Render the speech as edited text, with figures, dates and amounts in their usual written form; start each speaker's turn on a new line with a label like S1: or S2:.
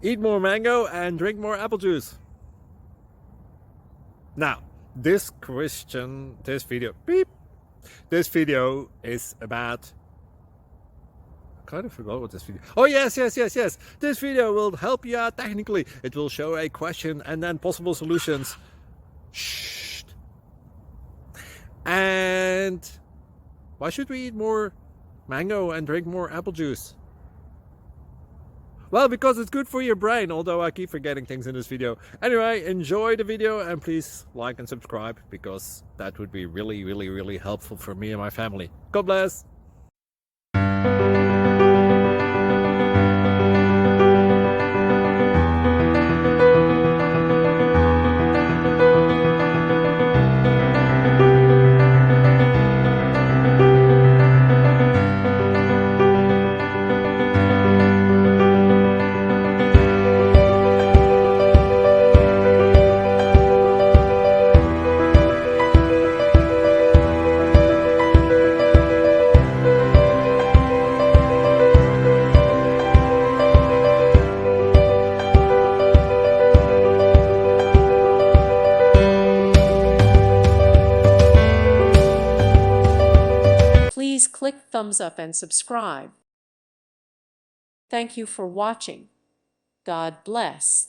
S1: Eat more mango and drink more apple juice. Now, this video is about, I kind of forgot what this video. Oh yes. This video will help you out technically. It will show a question and then possible solutions. Shh. And why should we eat more mango and drink more apple juice? Well, because it's good for your brain, although I keep forgetting things in this video. Anyway, enjoy the video and please like and subscribe, because that would be really helpful for me and my family. God bless!
S2: Please click thumbs up and subscribe. Thank you for watching. God bless.